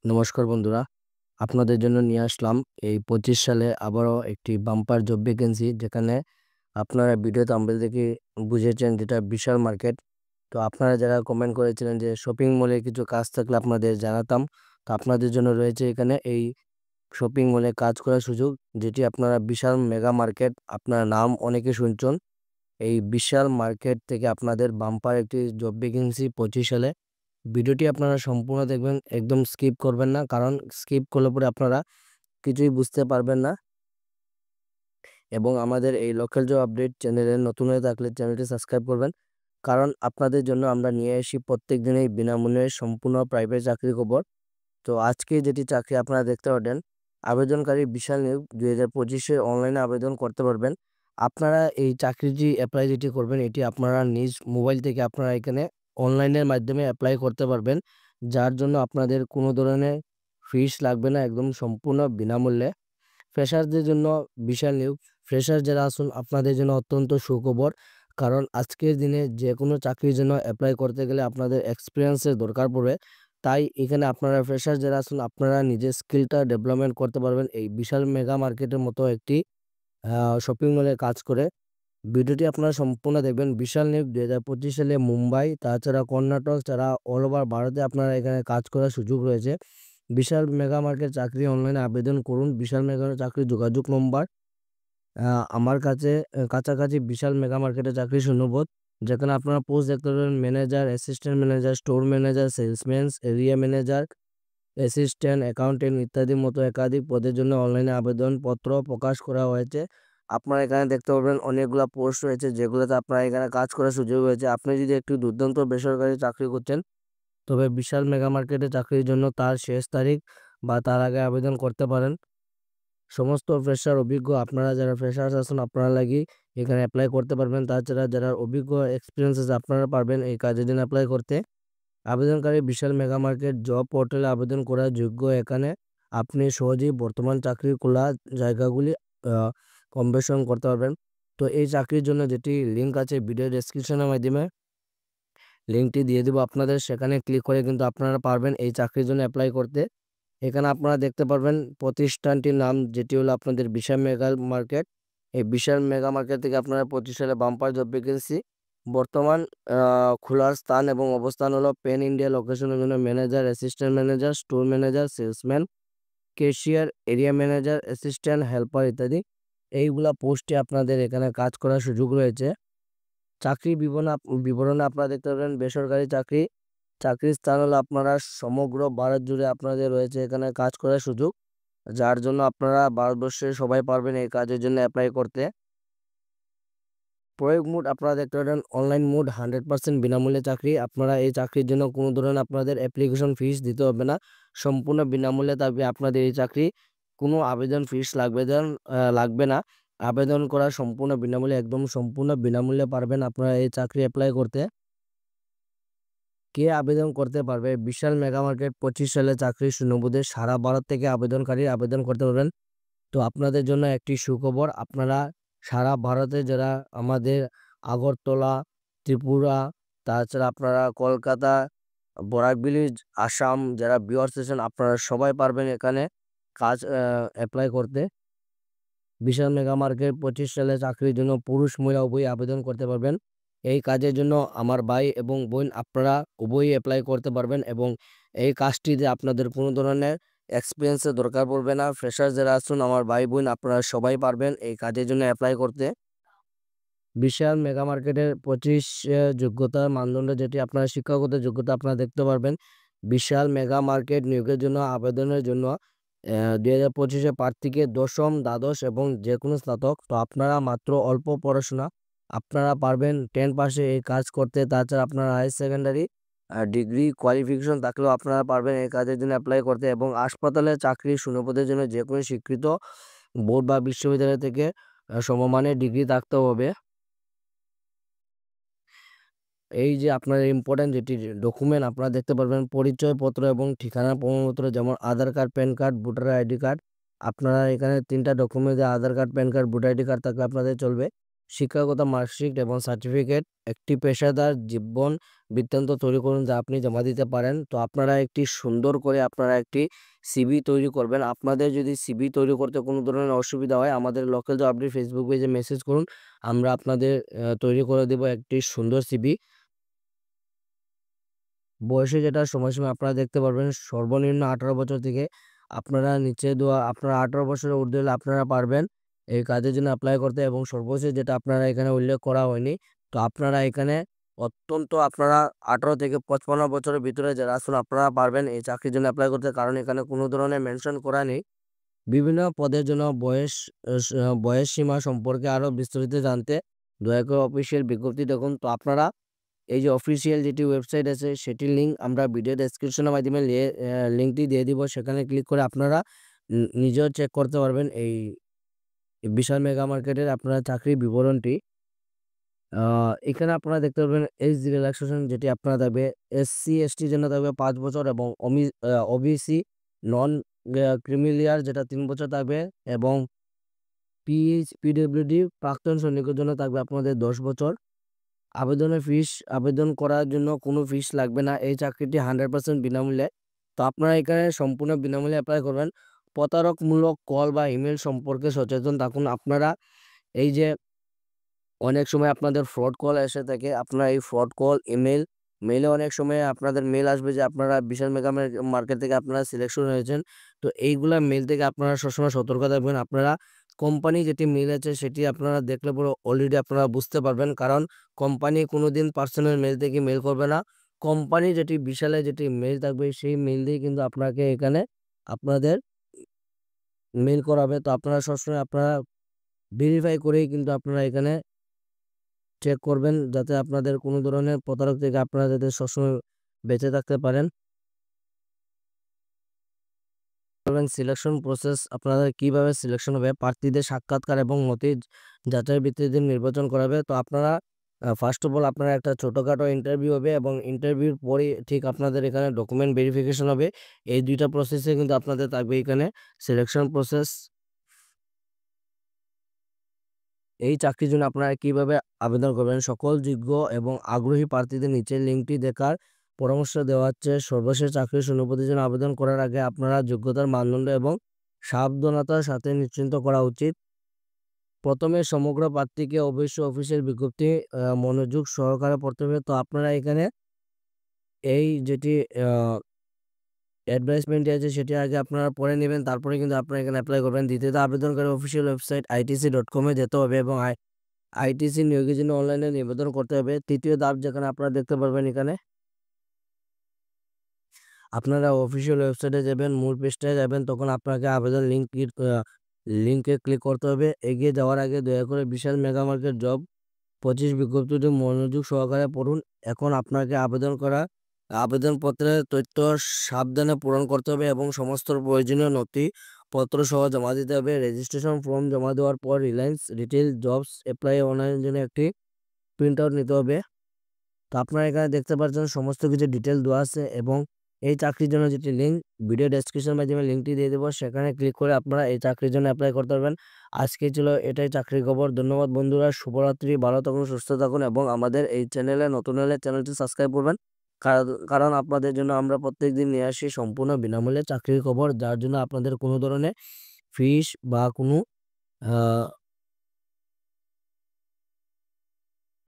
নমস্কার বন্ধুরা, আপনাদের জন্য নিয়ে আসলাম এই 25 সালে আবারও একটি বাম্পার জব ভ্যাকেন্সি, যেখানে আপনারা ভিডিও থাম্বনেল দেখে বুঝেছেন যেটা বিশাল মার্কেট। তো আপনারা যারা কমেন্ট করেছিলেন যে শপিং মলে কিছু কাজ থাকলে আপনাদের জানাতাম, তো আপনাদের জন্য রয়েছে এখানে এই শপিং মলে কাজ করার সুযোগ, যেটি আপনারা বিশাল মেগা মার্কেট, আপনার নাম অনেকে শুনছেন। এই বিশাল মার্কেট থেকে আপনাদের বাম্পার একটি জব ভ্যাকেন্সি 25 সালে। ভিডিওটি আপনারা সম্পূর্ণ দেখবেন, একদম স্কিপ করবেন না, কারণ স্কিপ করলে পরে আপনারা কিছুই বুঝতে পারবেন না। এবং আমাদের এই লোকাল জব আপডেট চ্যানেলে নতুন হয়ে থাকলে চ্যানেলটি সাবস্ক্রাইব করবেন, কারণ আপনাদের জন্য আমরা নিয়ে আসি প্রত্যেক দিনেই বিনামূল্যে সম্পূর্ণ প্রাইভেট চাকরি খবর। তো আজকে যেটি চাকরি আপনারা দেখতে পারেন, আবেদনকারী বিশাল নিয়োগ 2025-এ অনলাইনে আবেদন করতে পারবেন। আপনারা এই চাকরিটি অ্যাপ্লাই যেটি করবেন, এটি আপনারা নিজ মোবাইল থেকে আপনারা এখানে অনলাইনের মাধ্যমে অ্যাপ্লাই করতে পারবেন, যার জন্য আপনাদের কোনো ধরনের ফিস লাগবে না, একদম সম্পূর্ণ বিনামূল্যে। ফ্রেশারদের জন্য বিশাল নিয়োগ। ফ্রেশার যারা আসুন, আপনাদের জন্য অত্যন্ত সুখবর, কারণ আজকের দিনে যে কোনো চাকরির জন্য অ্যাপ্লাই করতে গেলে আপনাদের এক্সপিরিয়েন্সের দরকার পড়বে। তাই এখানে আপনারা ফ্রেশার যারা আসুন, আপনারা নিজের স্কিলটা ডেভেলপমেন্ট করতে পারবেন এই বিশাল মেগা মার্কেটের মতো একটি শপিং মলে কাজ করে। ভিডিওটি আপনারা সম্পূর্ণ দেখবেন। বিশাল নিয়োগ 2025 সালে মুম্বাই, তাছাড়া কর্ণাটক ছাড়া অল ওভার ভারতে আপনারা এখানে কাজ করার সুযোগ রয়েছে। বিশাল মেগা মার্কেট চাকরি অনলাইনে আবেদন করুন। বিশাল মেগা চাকরি যোগাযোগ নম্বর আমার কাছে কাছাকাছি বিশাল মেগা মার্কেটে চাকরি শূন্যপদ, যেখানে আপনারা পোস্ট দেখতে পাবেন manager, assistant manager, store manager, salesman, area manager, assistant accountant ইত্যাদির মতো একাধিক পদের জন্য অনলাইনে আবেদনপত্র প্রকাশ করা হয়েছে। আপনারা এখানে দেখতে পাবেন অনেকগুলো পোস্ট রয়েছে, যেগুলোতে আপনারা এখানে কাজ করার সুযোগ রয়েছে। আপনি যদি একটি দুর্দান্ত বেসরকারি চাকরি করছেন, তবে বিশাল মেগা মার্কেটে চাকরির জন্য তার শেষ তারিখ বা তার আগে আবেদন করতে পারেন। সমস্ত ফ্রেশার অভিজ্ঞ, আপনারা যারা ফ্রেশার্স আছেন আপনারা লাগি এখানে অ্যাপ্লাই করতে পারবেন। তাছাড়া যারা অভিজ্ঞ এক্সপিরিয়েন্স আছে আপনারা পারবেন এই কাজের জন্য অ্যাপ্লাই করতে। আবেদনকারী বিশাল মেগা মার্কেট জব পোর্টালে আবেদন করার যোগ্য। এখানে আপনি সহজেই বর্তমান চাকরির খোলা জায়গাগুলি কম্পিটিশন করতে পারবেন। তো এই চাকরির জন্য যেটি লিঙ্ক আছে ভিডিও ডেসক্রিপশনের মাধ্যমে লিঙ্কটি দিয়ে দেবো আপনাদের, সেখানে ক্লিক করে কিন্তু আপনারা পারবেন এই চাকরির জন্য অ্যাপ্লাই করতে। এখানে আপনারা দেখতে পারবেন প্রতিষ্ঠানটির নাম, যেটি হলো আপনাদের বিশাল মেগা মার্কেট। এই বিশাল মেগা মার্কেট থেকে আপনারা 25 সালে বাম্পার জব ভ্যাকেন্সি। বর্তমান খোলার স্থান এবং অবস্থান হলো পেন ইন্ডিয়া লোকেশনের জন্য manager, assistant manager, store manager, salesman, cashier, area manager, assistant helper ইত্যাদি। এইগুলা পোস্টে আপনাদের এখানে কাজ করার সুযোগ রয়েছে। চাকরি বিবরণে আপনারা দেখতে পাবেন বেসরকারি চাকরি। চাকরির স্থান হলো আপনারা সমগ্র ভারত জুড়ে আপনাদের রয়েছে এখানে কাজ করার সুযোগ, যার জন্য আপনারা ভারতবর্ষের সবাই পারবেন এই কাজের জন্য অ্যাপ্লাই করতে। প্রয়োগ মোড আপনারা দেখতে পারেন অনলাইন মোড, 100% বিনামূল্যে চাকরি। আপনারা এই চাকরির জন্য কোনো ধরনের আপনাদের অ্যাপ্লিকেশন ফিস দিতে হবে না, সম্পূর্ণ বিনামূল্যে থাকবে আপনাদের এই চাকরি। কোনো আবেদন ফিস লাগবে না। আবেদন করা সম্পূর্ণ বিনামূল্যে, একদম সম্পূর্ণ বিনামূল্যে পারবেন আপনারা এই চাকরি অ্যাপ্লাই করতে। কে আবেদন করতে পারবে? বিশাল মেগা মার্কেট 25 সালে চাকরি শূন্যপদে সারা ভারত থেকে আবেদনকারী আবেদন করতে পারবেন। তো আপনাদের জন্য একটি সুখবর, আপনারা সারা ভারতে যারা আমাদের আগরতলা, ত্রিপুরা, তাছাড়া আপনারা কলকাতা, বরাক ভিলেজ, আসাম যারা ভিউয়ার্স আছেন, আপনারা সবাই পারবেন এখানে কাজ অ্যাপ্লাই করতে। বিশাল মেগা মার্কেট 25 সালে চাকরির জন্য পুরুষ মহিলা উভয়ই আবেদন করতে পারবেন। এই কাজের জন্য আমার ভাই এবং বোন আপনারা উভয়ই অ্যাপ্লাই করতে পারবেন, এবং এই কাজটিতে আপনাদের কোনো ধরনের এক্সপিরিয়েন্সের দরকার পড়বে না। ফ্রেশার যারা আসুন আমার ভাই বোন, আপনারা সবাই পারবেন এই কাজের জন্য অ্যাপ্লাই করতে। বিশাল মেগা মার্কেটের 25 যোগ্যতা মানদণ্ড, যেটি আপনারা শিক্ষাগত যোগ্যতা আপনারা দেখতে পারবেন। বিশাল মেগা মার্কেট নিয়োগের জন্য আবেদনের জন্য 2025 প্রার্থীকে দশম, দ্বাদশ এবং যে কোনো স্নাতক। তো আপনারা মাত্র অল্প পড়াশোনা, আপনারা পারবেন 10 পাশে এই কাজ করতে। তাছাড়া আপনারা হায়ার সেকেন্ডারি ডিগ্রি কোয়ালিফিকেশন থাকলেও আপনারা পারবেন এই কাজের জন্য অ্যাপ্লাই করতে। এবং হাসপাতালে চাকরি শূন্যপদের জন্য যে কোনো স্বীকৃত বোর্ড বা বিশ্ববিদ্যালয় থেকে সমমানের ডিগ্রি থাকতে হবে। এই যে আপনার ইম্পর্টেন্ট যেটি ডকুমেন্ট আপনারা দেখতে পারবেন পরিচয়পত্র এবং ঠিকানা প্রমাণপত্র, যেমন Aadhaar card, PAN card, voter ID card. আপনারা এখানে 3টা document, Aadhaar card, PAN card, voter ID card থাকলে আপনাদের চলবে। শিক্ষাগত মার্কশিট এবং সার্টিফিকেট, একটি পেশাদার জীবন বৃত্তান্ত তৈরি করুন যা আপনি জমা দিতে পারেন। তো আপনারা একটি সুন্দর করে আপনারা একটি সিভি তৈরি করবেন। আপনাদের যদি সিভি তৈরি করতে কোনো ধরনের অসুবিধা হয়, আমাদের লোকাল জব আপডেট ফেসবুক পেজে মেসেজ করুন, আমরা আপনাদের তৈরি করে দেব একটি সুন্দর সিভি। বয়সে যেটা সময়সীমা আপনারা দেখতে পারবেন, সর্বনিম্ন 18 বছর থেকে আপনারা নিচে দেওয়া আপনারা 18 বছরের ঊর্ধ্বে হলে আপনারা পারবেন এই কাজের জন্য অ্যাপ্লাই করতে, এবং সর্বশেষ যেটা আপনারা এখানে উল্লেখ করা হয়নি, তো আপনারা এখানে অত্যন্ত আপনারা 18 থেকে 55 বছরের ভিতরে যারা আছেন আপনারা পারবেন এই চাকরির জন্য অ্যাপ্লাই করতে, কারণ এখানে কোনো ধরনের মেনশন করা নেই। বিভিন্ন পদের জন্য বয়স সীমা সম্পর্কে আরো বিস্তারিত জানতে দয়া করে অফিসিয়াল বিজ্ঞপ্তি দেখুন। তো আপনারা এই যে অফিসিয়াল যেটি ওয়েবসাইট আছে সেটির লিঙ্ক আমরা ভিডিও ডেসক্রিপশনের মাধ্যমে লিঙ্কটি দিয়ে দিব, সেখানে ক্লিক করে আপনারা নিজেও চেক করতে পারবেন এই বিশাল মেগা মার্কেটের আপনারা চাকরির বিবরণটি। এখানে আপনারা দেখতে পারবেন এজ রিল্যাক্সেশন যেটি আপনারা থাকবে SC ST জন্য থাকবে 5 বছর, এবং OBC নন ক্রিমিলিয়ার যেটা 3 বছর থাকবে, এবং PWD প্রাক্তন সৈনিকের জন্য থাকবে আপনাদের 10 বছর। আবেদন করার জন্য কোনো ফিস লাগবে না। এই চাকরিটি 100% বিনামূল্যে। তো আপনারা এখানে সম্পূর্ণ বিনামূল্যে অ্যাপ্লাই করবেন। প্রতারকমূলক কল বা ইমেল সম্পর্কে সচেতন থাকুন। আপনারা এই যে অনেক সময় আপনাদের ফ্রড কল এসে থাকে, আপনারা এই ফ্রড কল, মেলে অনেক সময় আপনাদের মেল আসবে যে আপনারা বিশাল মেগা মার্কেট থেকে আপনারা সিলেকশন হয়েছেন। তো এইগুলা মেল থেকে আপনারা সবসময় সতর্ক থাকবেন। আপনারা কোম্পানি যেটি মেল আছে সেটি আপনারা দেখলে পরে অলরেডি আপনারা বুঝতে পারবেন, কারণ কোম্পানি কোনোদিন পার্সোনাল মেল থেকে মেল করবে না। কোম্পানি যেটি বিশালে যেটি মেল থাকবে সেই মেল দিয়ে কিন্তু আপনাকে এখানে আপনাদের মেল করাবে। তো আপনারা সবসময় আপনারা ভেরিফাই করেই কিন্তু আপনারা এখানে চেক করবেন, যাতে আপনাদের কোনো ধরনের প্রতারক থেকে আপনারা যাতে সবসময় বেঁচে থাকতে পারেন। সিলেকশন প্রসেস আপনাদের কিভাবে সিলেকশন হবে, প্রার্থীদের সাক্ষাৎকার এবং নথি যাচাইয়ের ভিত্তিতে নির্বাচন করাবে। তো আপনারা ফার্স্ট অফ অল আপনারা একটা ছোটোখাটো ইন্টারভিউ হবে, এবং ইন্টারভিউর পরে ঠিক আপনাদের এখানে ডকুমেন্ট ভেরিফিকেশন হবে। এই দুইটা প্রসেসে কিন্তু আপনাদের থাকবে এখানে সিলেকশন প্রসেস। এই চাকরির জন্য আপনারা কিভাবে আবেদন করবেন, সকল যোগ্য এবং আগ্রহী প্রার্থীদের নিচের লিঙ্কটি দেখার পরামর্শ দেওয়া হচ্ছে। সর্বশেষ চাকরির শূন্যপদের জন্য আবেদন করার আগে আপনারা যোগ্যতার মানদণ্ড এবং সাবধানতার সাথে নিশ্চিন্ত করা উচিত। প্রথমে সমগ্র প্রার্থীকে অবশ্যই অফিসের বিজ্ঞপ্তি মনোযোগ সহকারে পড়তে হবে। তো আপনারা এখানে এই যেটি অ্যাডভার্টাইজমেন্টটি আছে সেটি আগে আপনারা পড়ে নেবেন, তারপরে কিন্তু আপনারা এখানে অ্যাপ্লাই করবেন। দ্বিতীয়ত আবেদনকারী অফিসিয়াল ওয়েবসাইট ITC.com এ যেতে হবে, এবং ITC নিয়োগের জন্য অনলাইনে নিবেদন করতে হবে। তৃতীয় ধাপ যেখানে আপনারা দেখতে পারবেন, এখানে আপনারা অফিসিয়াল ওয়েবসাইটে যাবেন, মূল পেজটায় যাবেন, তখন আপনাকে আবেদন লিঙ্কে ক্লিক করতে হবে। এগিয়ে যাওয়ার আগে দয়া করে বিশাল মেগা মার্কেট জব 25 বিজ্ঞপ্তিটি মনোযোগ সহকারে পড়ুন। এখন আপনাকে আবেদনপত্রের তথ্য সাবধানে পূরণ করতে হবে, এবং সমস্ত প্রয়োজনীয় নথিপত্র সহ জমা দিতে হবে। রেজিস্ট্রেশন ফর্ম জমা দেওয়ার পর রিলায়েন্স রিটেল জবস অ্যাপ্লাই অনলাইনের জন্য একটি প্রিন্ট আউট নিতে হবে। তো আপনারা এখানে দেখতে পাচ্ছেন সমস্ত কিছু ডিটেল দেওয়া আছে, এবং এই চাকরির জন্য যেটি লিঙ্ক ভিডিও ডেসক্রিপশন মাধ্যমে লিঙ্কটি দিয়ে দেবো, সেখানে ক্লিক করে আপনারা এই চাকরির জন্য অ্যাপ্লাই করতে পারবেন। আজকে ছিল এটাই চাকরির খবর। ধন্যবাদ বন্ধুরা, শুভরাত্রি, ভালো থাকুন, সুস্থ থাকুন, এবং আমাদের এই চ্যানেলে নতুন হলে চ্যানেলটি সাবস্ক্রাইব করবেন, কারণ আপনাদের জন্য আমরা প্রত্যেকদিন নিয়ে আসি সম্পূর্ণ বিনামূল্যে চাকরির খবর, যার জন্য আপনাদের কোনো ধরনের ফিস বা কোনো